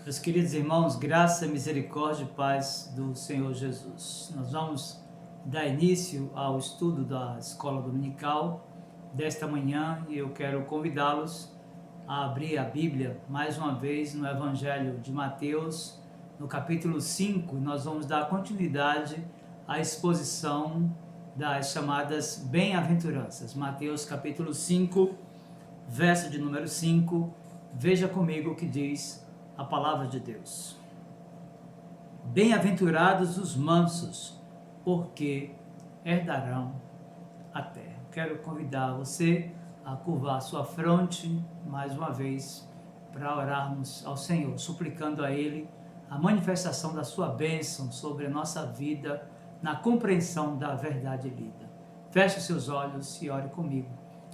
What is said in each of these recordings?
Meus queridos irmãos, graça, misericórdia e paz do Senhor Jesus. Nós vamos dar início ao estudo da Escola Dominical desta manhã e eu quero convidá-los a abrir a Bíblia mais uma vez no Evangelho de Mateus, no capítulo 5. Nós vamos dar continuidade à exposição das chamadas bem-aventuranças. Mateus capítulo 5, verso de número 5. Veja comigo o que diz a palavra de Deus. Bem-aventurados os mansos, porque herdarão a terra. Quero convidar você a curvar sua fronte mais uma vez para orarmos ao Senhor, suplicando a Ele a manifestação da sua bênção sobre a nossa vida na compreensão da verdade lida. Feche seus olhos e ore comigo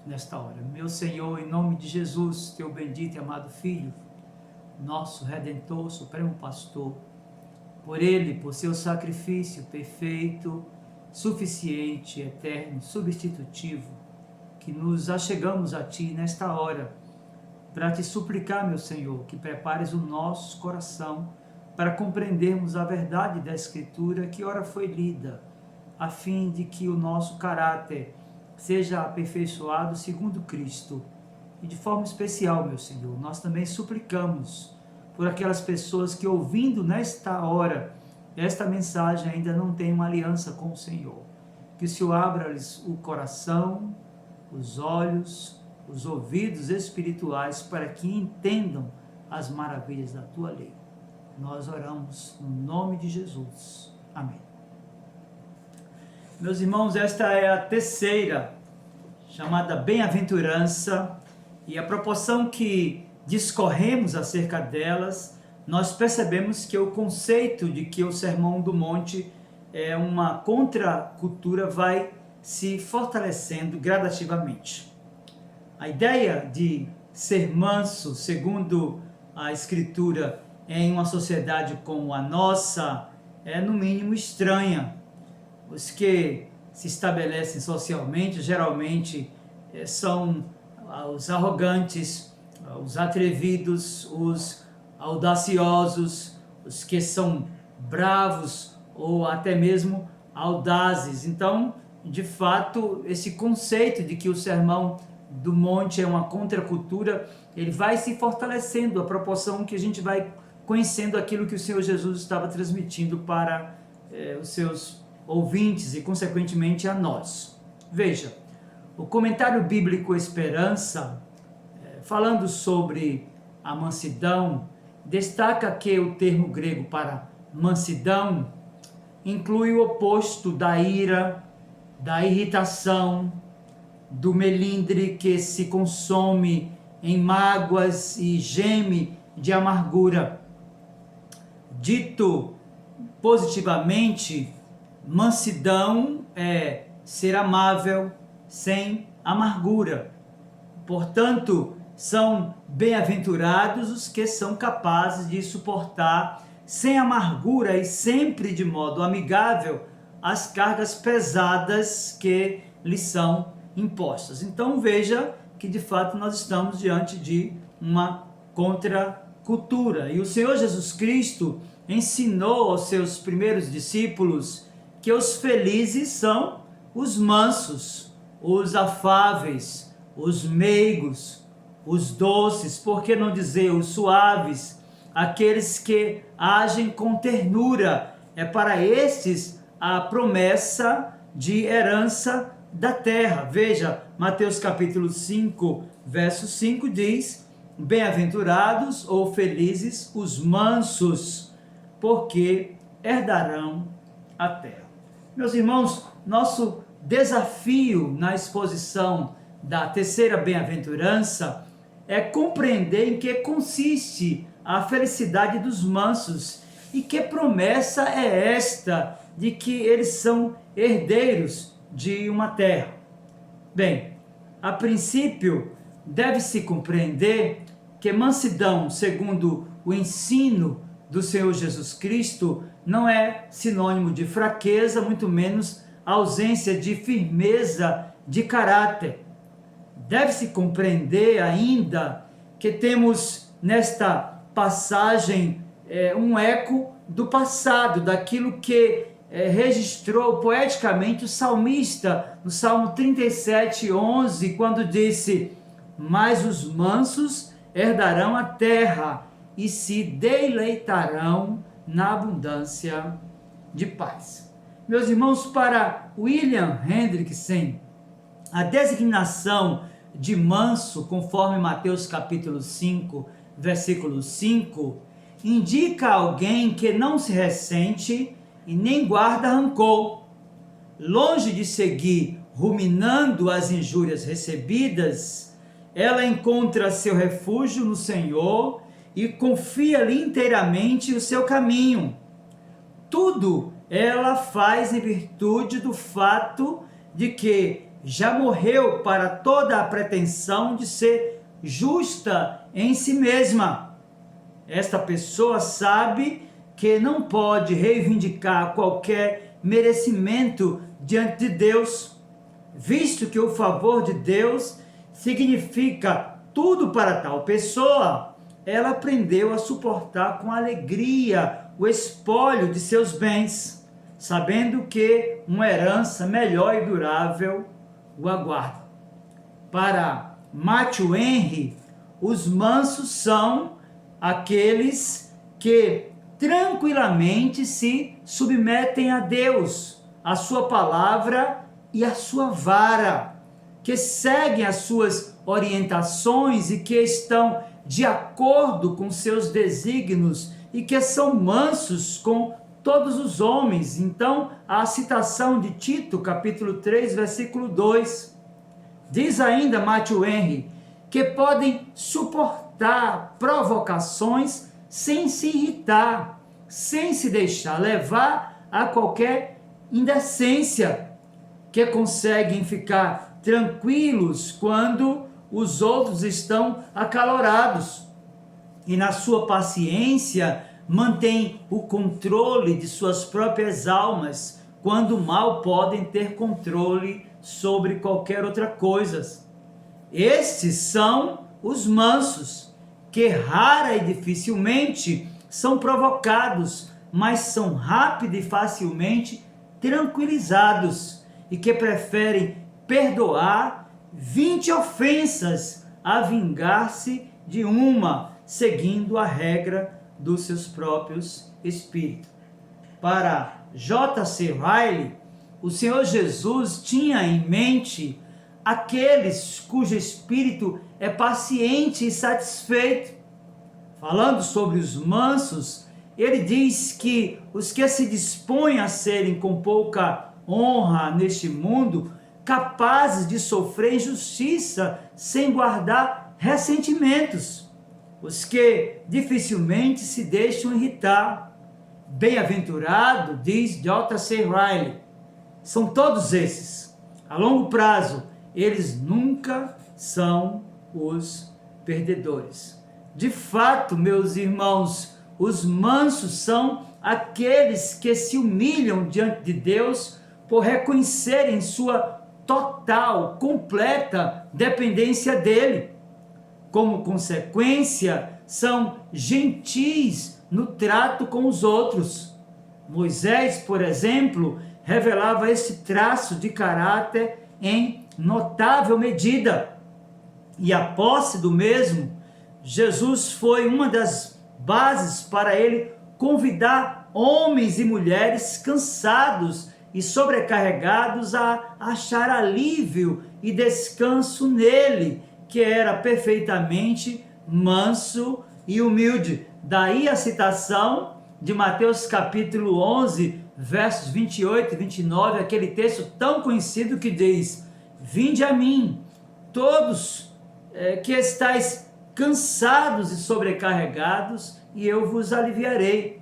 nesta hora. Meu Senhor, em nome de Jesus, teu bendito e amado Filho, nosso Redentor, Supremo Pastor, por Ele, por seu sacrifício perfeito, suficiente, eterno, substitutivo, que nos achegamos a Ti nesta hora, para Te suplicar, meu Senhor, que prepares o nosso coração para compreendermos a verdade da Escritura que ora foi lida, a fim de que o nosso caráter seja aperfeiçoado segundo Cristo. E de forma especial, meu Senhor, nós também suplicamos por aquelas pessoas que, ouvindo nesta hora esta mensagem, ainda não têm uma aliança com o Senhor. Que o Senhor abra-lhes o coração, os olhos, os ouvidos espirituais, para que entendam as maravilhas da Tua lei. Nós oramos no nome de Jesus. Amém. Meus irmãos, esta é a terceira, chamada bem-aventurança, e a proporção que discorremos acerca delas, nós percebemos que o conceito de que o Sermão do Monte é uma contracultura vai se fortalecendo gradativamente. A ideia de ser manso, segundo a Escritura, em uma sociedade como a nossa, é no mínimo estranha. Os que se estabelecem socialmente, geralmente, são os arrogantes, os atrevidos, os audaciosos, os que são bravos ou até mesmo audazes. Então, de fato, esse conceito de que o Sermão do Monte é uma contracultura, ele vai se fortalecendo à proporção que a gente vai conhecendo aquilo que o Senhor Jesus estava transmitindo para os seus ouvintes e, consequentemente, a nós. Veja, o comentário bíblico Esperança, falando sobre a mansidão, destaca que o termo grego para mansidão inclui o oposto da ira, da irritação, do melindre que se consome em mágoas e geme de amargura. Dito positivamente, mansidão é ser amável sem amargura. Portanto, são bem-aventurados os que são capazes de suportar sem amargura e sempre de modo amigável as cargas pesadas que lhes são impostas. Então veja que de fato nós estamos diante de uma contracultura. E o Senhor Jesus Cristo ensinou aos seus primeiros discípulos que os felizes são os mansos, os afáveis, os meigos, os doces, por que não dizer os suaves, aqueles que agem com ternura. É para estes a promessa de herança da terra. Veja, Mateus capítulo 5, verso 5 diz: bem-aventurados ou felizes os mansos, porque herdarão a terra. Meus irmãos, nosso desafio na exposição da terceira bem-aventurança é compreender em que consiste a felicidade dos mansos e que promessa é esta de que eles são herdeiros de uma terra. Bem, a princípio deve-se compreender que mansidão, segundo o ensino do Senhor Jesus Cristo, não é sinônimo de fraqueza, muito menos ausência de firmeza de caráter. Deve-se compreender ainda que temos nesta passagem, um eco do passado, daquilo que registrou poeticamente o salmista no Salmo 37:11, quando disse: mas os mansos herdarão a terra e se deleitarão na abundância de paz. Meus irmãos, para William Hendrickson, a designação de manso, conforme Mateus capítulo 5, versículo 5, indica alguém que não se ressente e nem guarda rancor. Longe de seguir ruminando as injúrias recebidas, ela encontra seu refúgio no Senhor e confia-lhe inteiramente o seu caminho. Tudo ela faz em virtude do fato de que já morreu para toda a pretensão de ser justa em si mesma. Esta pessoa sabe que não pode reivindicar qualquer merecimento diante de Deus, visto que o favor de Deus significa tudo para tal pessoa. Ela aprendeu a suportar com alegria o espólio de seus bens, sabendo que uma herança melhor e durável o aguarda. Para Matthew Henry, os mansos são aqueles que tranquilamente se submetem a Deus, a sua palavra e a sua vara, que seguem as suas orientações e que estão de acordo com seus desígnios e que são mansos com todos os homens. Então, a citação de Tito, capítulo 3, versículo 2, diz ainda Matthew Henry, que podem suportar provocações sem se irritar, sem se deixar levar a qualquer indecência, que conseguem ficar tranquilos quando os outros estão acalorados, e na sua paciência mantém o controle de suas próprias almas, quando mal podem ter controle sobre qualquer outra coisa. Estes são os mansos, que rara e dificilmente são provocados, mas são rápido e facilmente tranquilizados, e que preferem perdoar 20 ofensas a vingar-se de uma, seguindo a regra dos seus próprios espíritos. Para J.C. Ryle, o Senhor Jesus tinha em mente aqueles cujo espírito é paciente e satisfeito. Falando sobre os mansos, ele diz que os que se dispõem a serem com pouca honra neste mundo, capazes de sofrer injustiça sem guardar ressentimentos, os que dificilmente se deixam irritar. Bem-aventurado, diz J.C. Ryle, são todos esses. A longo prazo, eles nunca são os perdedores. De fato, meus irmãos, os mansos são aqueles que se humilham diante de Deus por reconhecerem sua total, completa dependência dele. Como consequência, são gentis no trato com os outros. Moisés, por exemplo, revelava esse traço de caráter em notável medida. E a posse do mesmo, Jesus foi uma das bases para ele convidar homens e mulheres cansados e sobrecarregados a achar alívio e descanso nele, que era perfeitamente manso e humilde. Daí a citação de Mateus capítulo 11, versos 28 e 29, aquele texto tão conhecido que diz: vinde a mim, todos que estáis cansados e sobrecarregados, e eu vos aliviarei.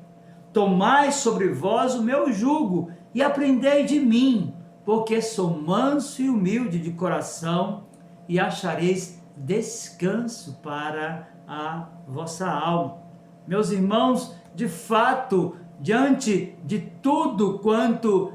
Tomai sobre vós o meu jugo e aprendei de mim, porque sou manso e humilde de coração, e achareis descanso para a vossa alma. Meus irmãos, de fato, diante de tudo quanto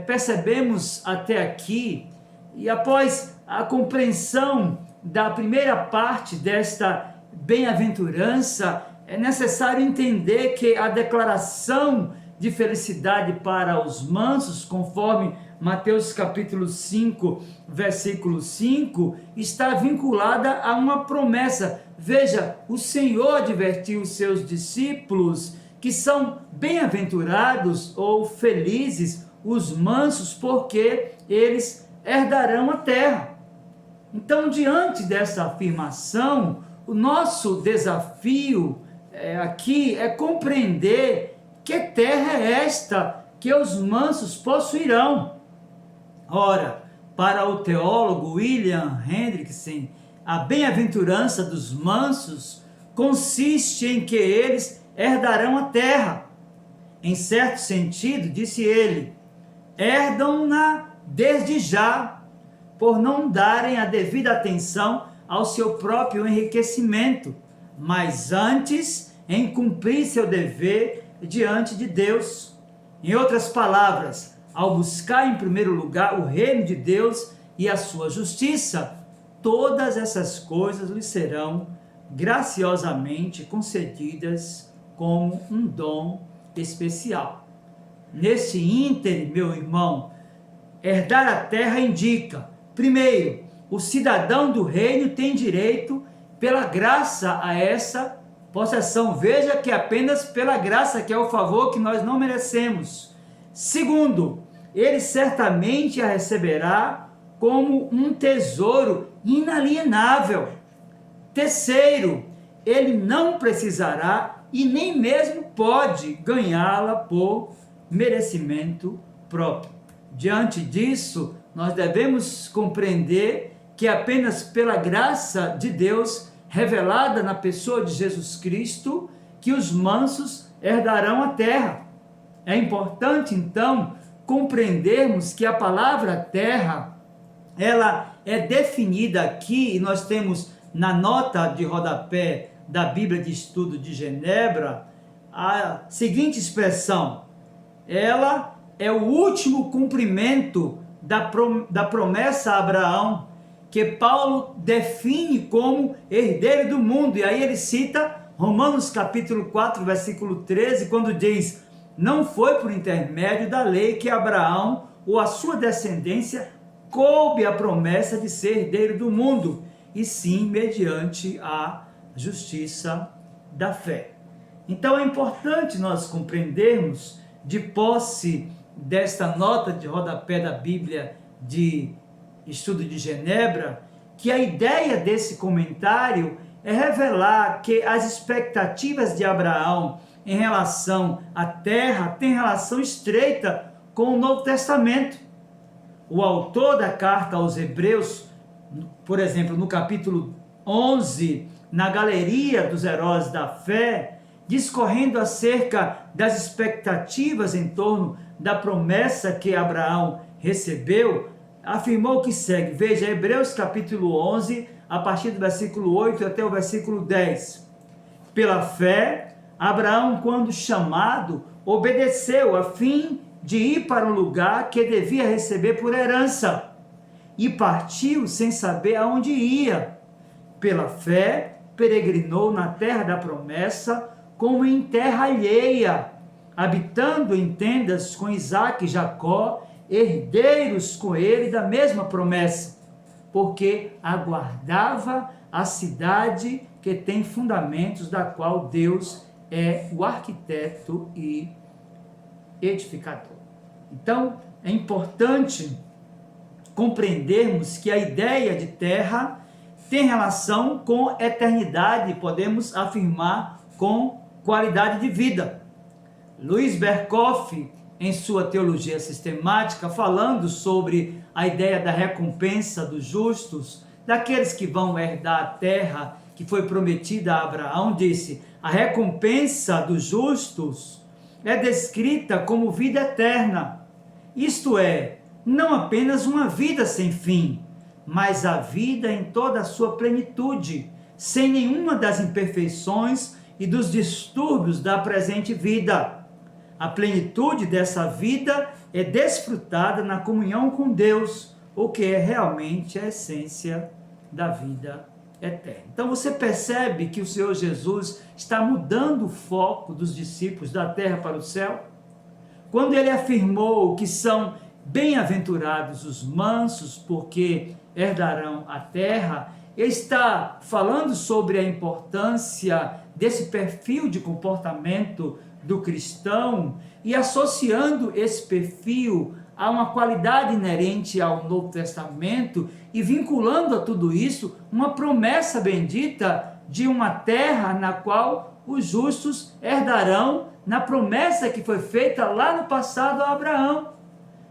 percebemos até aqui, e após a compreensão da primeira parte desta bem-aventurança, é necessário entender que a declaração de felicidade para os mansos, conforme Mateus capítulo 5, versículo 5, está vinculada a uma promessa. Veja, o Senhor advertiu os seus discípulos que são bem-aventurados ou felizes os mansos, porque eles herdarão a terra. Então, diante dessa afirmação, o nosso desafio aqui é compreender que terra é esta que os mansos possuirão. Ora, para o teólogo William Hendrickson, a bem-aventurança dos mansos consiste em que eles herdarão a terra. Em certo sentido, disse ele, herdam-na desde já, por não darem a devida atenção ao seu próprio enriquecimento, mas antes em cumprir seu dever diante de Deus. Em outras palavras, ao buscar em primeiro lugar o reino de Deus e a sua justiça, todas essas coisas lhe serão graciosamente concedidas como um dom especial. Nesse íntere, meu irmão, herdar a terra indica, primeiro, o cidadão do reino tem direito pela graça a essa possessão. Veja que apenas pela graça, que é o favor que nós não merecemos. Segundo, ele certamente a receberá como um tesouro inalienável. Terceiro, ele não precisará e nem mesmo pode ganhá-la por merecimento próprio. Diante disso, nós devemos compreender que apenas pela graça de Deus revelada na pessoa de Jesus Cristo, que os mansos herdarão a terra. É importante, então, compreendermos que a palavra terra, ela é definida aqui, e nós temos na nota de rodapé da Bíblia de Estudo de Genebra, a seguinte expressão, ela é o último cumprimento da promessa a Abraão, que Paulo define como herdeiro do mundo, e aí ele cita Romanos capítulo 4, versículo 13, quando diz, não foi por intermédio da lei que Abraão ou a sua descendência coube a promessa de ser herdeiro do mundo, e sim mediante a justiça da fé. Então é importante nós compreendermos, de posse desta nota de rodapé da Bíblia de Estudo de Genebra, que a ideia desse comentário é revelar que as expectativas de Abraão em relação à terra têm relação estreita com o Novo Testamento. O autor da carta aos Hebreus, por exemplo, no capítulo 11, na galeria dos heróis da fé, discorrendo acerca das expectativas em torno da promessa que Abraão recebeu, afirmou que segue. Veja, Hebreus capítulo 11, a partir do versículo 8 até o versículo 10. Pela fé, Abraão, quando chamado, obedeceu a fim de ir para um lugar que devia receber por herança, e partiu sem saber aonde ia. Pela fé, peregrinou na terra da promessa, como em terra alheia, habitando em tendas com Isaque e Jacó, herdeiros com ele da mesma promessa, porque aguardava a cidade que tem fundamentos, da qual Deus é o arquiteto e edificador. Então, é importante compreendermos que a ideia de terra tem relação com eternidade, podemos afirmar com qualidade de vida. Luiz Berkoff, em sua teologia sistemática, falando sobre a ideia da recompensa dos justos, daqueles que vão herdar a terra que foi prometida a Abraão, disse, a recompensa dos justos é descrita como vida eterna, isto é, não apenas uma vida sem fim, mas a vida em toda a sua plenitude, sem nenhuma das imperfeições e dos distúrbios da presente vida. A plenitude dessa vida é desfrutada na comunhão com Deus, o que é realmente a essência da vida eterna. Então você percebe que o Senhor Jesus está mudando o foco dos discípulos da terra para o céu? Quando ele afirmou que são bem-aventurados os mansos, porque herdarão a terra, ele está falando sobre a importância desse perfil de comportamento do cristão e associando esse perfil a uma qualidade inerente ao Novo Testamento e vinculando a tudo isso uma promessa bendita de uma terra na qual os justos herdarão, na promessa que foi feita lá no passado a Abraão.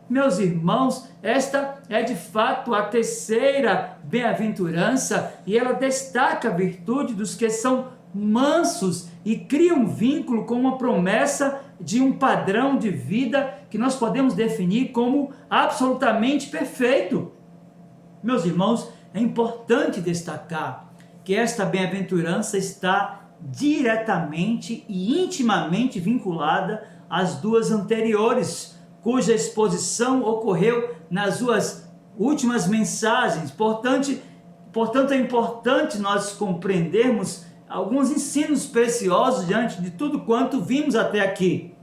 Meus irmãos, esta é de fato a terceira bem-aventurança e ela destaca a virtude dos que são mansos e cria um vínculo com uma promessa de um padrão de vida que nós podemos definir como absolutamente perfeito. Meus irmãos, é importante destacar que esta bem-aventurança está diretamente e intimamente vinculada às duas anteriores, cuja exposição ocorreu nas suas últimas mensagens. Portanto, é importante nós compreendermos alguns ensinos preciosos diante de tudo quanto vimos até aqui.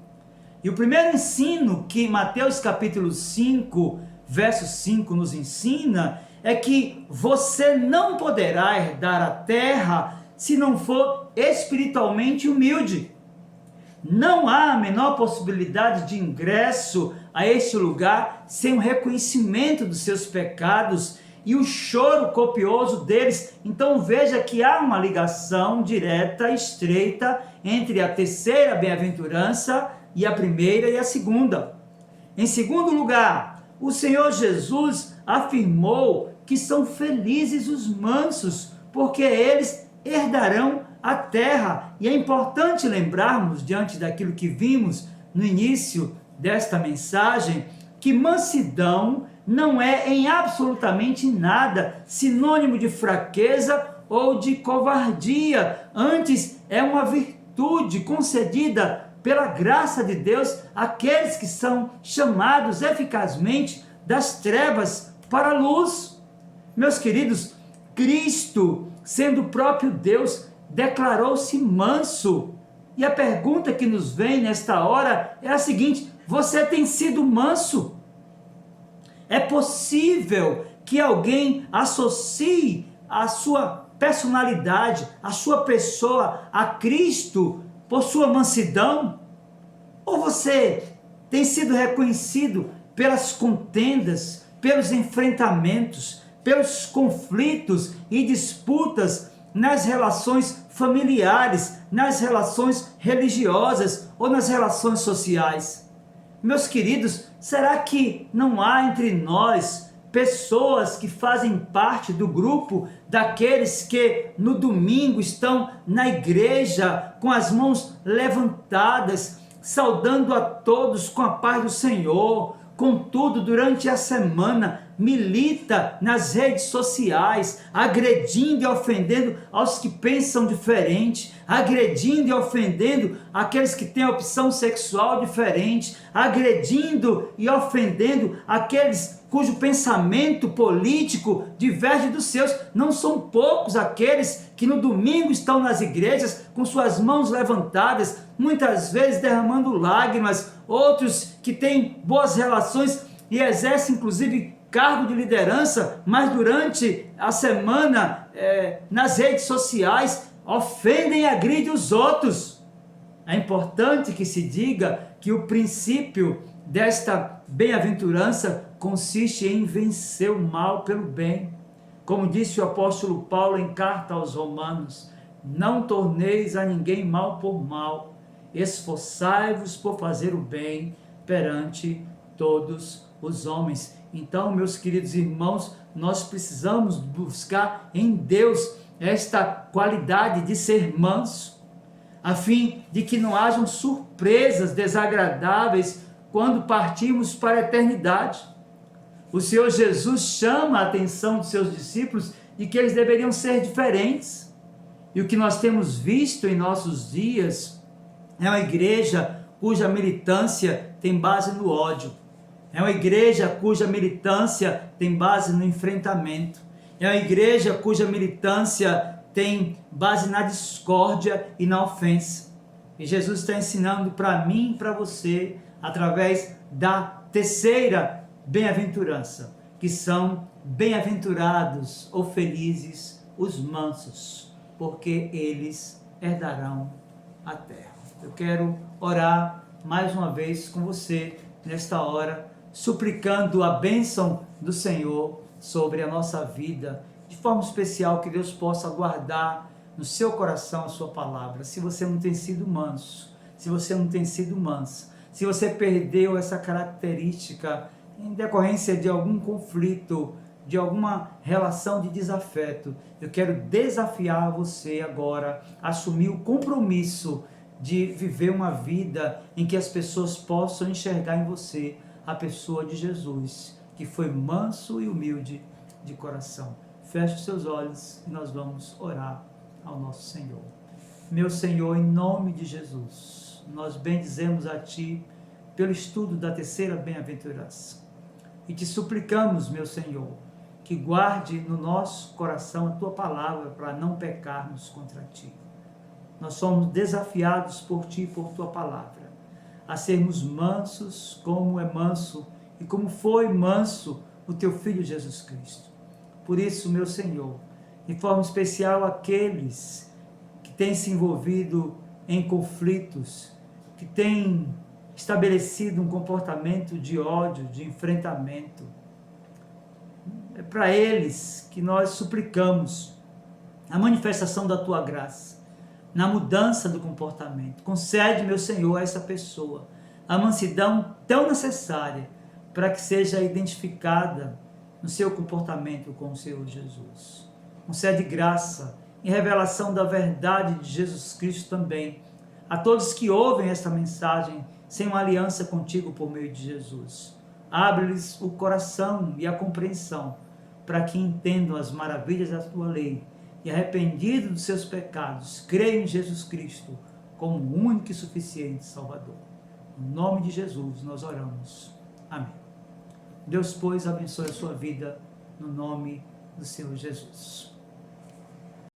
E o primeiro ensino que Mateus capítulo 5, verso 5 nos ensina é que você não poderá herdar a terra se não for espiritualmente humilde. Não há a menor possibilidade de ingresso a este lugar sem o reconhecimento dos seus pecados e o choro copioso deles. Então veja que há uma ligação direta, estreita, entre a terceira bem-aventurança e a primeira e a segunda. Em segundo lugar, o Senhor Jesus afirmou que são felizes os mansos, porque eles herdarão a terra. E é importante lembrarmos, diante daquilo que vimos no início desta mensagem, que mansidão não é em absolutamente nada sinônimo de fraqueza ou de covardia. Antes, é uma virtude concedida pela graça de Deus àqueles que são chamados eficazmente das trevas para a luz. Meus queridos, Cristo, sendo o próprio Deus, declarou-se manso. E a pergunta que nos vem nesta hora é a seguinte: você tem sido manso? É possível que alguém associe a sua personalidade, a sua pessoa a Cristo por sua mansidão? Ou você tem sido reconhecido pelas contendas, pelos enfrentamentos, pelos conflitos e disputas nas relações familiares, nas relações religiosas ou nas relações sociais? Meus queridos, será que não há entre nós pessoas que fazem parte do grupo daqueles que no domingo estão na igreja com as mãos levantadas, saudando a todos com a paz do Senhor? Contudo, durante a semana, milita nas redes sociais, agredindo e ofendendo aos que pensam diferente, agredindo e ofendendo aqueles que têm opção sexual diferente, agredindo e ofendendo aqueles cujo pensamento político diverge dos seus. Não são poucos aqueles que no domingo estão nas igrejas com suas mãos levantadas, muitas vezes derramando lágrimas, outros que têm boas relações e exercem inclusive cargo de liderança, mas durante a semana nas redes sociais ofendem e agridem os outros. É importante que se diga que o princípio desta bem-aventurança consiste em vencer o mal pelo bem. Como disse o apóstolo Paulo em carta aos Romanos: não torneis a ninguém mal por mal, esforçai-vos por fazer o bem perante todos os homens. Então, meus queridos irmãos, nós precisamos buscar em Deus esta qualidade de ser manso, a fim de que não hajam surpresas desagradáveis quando partimos para a eternidade. O Senhor Jesus chama a atenção dos seus discípulos de que eles deveriam ser diferentes. E o que nós temos visto em nossos dias é uma igreja cuja militância tem base no ódio. É uma igreja cuja militância tem base no enfrentamento. É uma igreja cuja militância tem base na discórdia e na ofensa. E Jesus está ensinando para mim e para você, através da terceira bem-aventurança, que são bem-aventurados ou felizes os mansos, porque eles herdarão a terra. Eu quero orar mais uma vez com você nesta hora, suplicando a bênção do Senhor sobre a nossa vida, de forma especial que Deus possa guardar no seu coração a sua palavra. Se você não tem sido manso, se você não tem sido mansa, se você perdeu essa característica em decorrência de algum conflito, de alguma relação de desafeto, eu quero desafiar você agora a assumir o compromisso de viver uma vida em que as pessoas possam enxergar em você a pessoa de Jesus, que foi manso e humilde de coração. Feche os seus olhos e nós vamos orar ao nosso Senhor. Meu Senhor, em nome de Jesus, nós bendizemos a Ti pelo estudo da terceira bem-aventurança. E te suplicamos, meu Senhor, que guarde no nosso coração a Tua palavra para não pecarmos contra Ti. Nós somos desafiados por Ti e por Tua palavra a sermos mansos como é manso e como foi manso o Teu Filho Jesus Cristo. Por isso, meu Senhor, de forma especial aqueles que têm se envolvido em conflitos, que têm estabelecido um comportamento de ódio, de enfrentamento, é para eles que nós suplicamos a manifestação da Tua graça, na mudança do comportamento. Concede, meu Senhor, a essa pessoa a mansidão tão necessária para que seja identificada no seu comportamento com o Senhor Jesus. Concede graça e revelação da verdade de Jesus Cristo também a todos que ouvem esta mensagem sem uma aliança contigo por meio de Jesus. Abre-lhes o coração e a compreensão para que entendam as maravilhas da Tua lei e, arrependidos dos seus pecados, creiam em Jesus Cristo como o único e suficiente Salvador. Em nome de Jesus nós oramos. Amém. Deus, pois, abençoe a sua vida no nome do Senhor Jesus.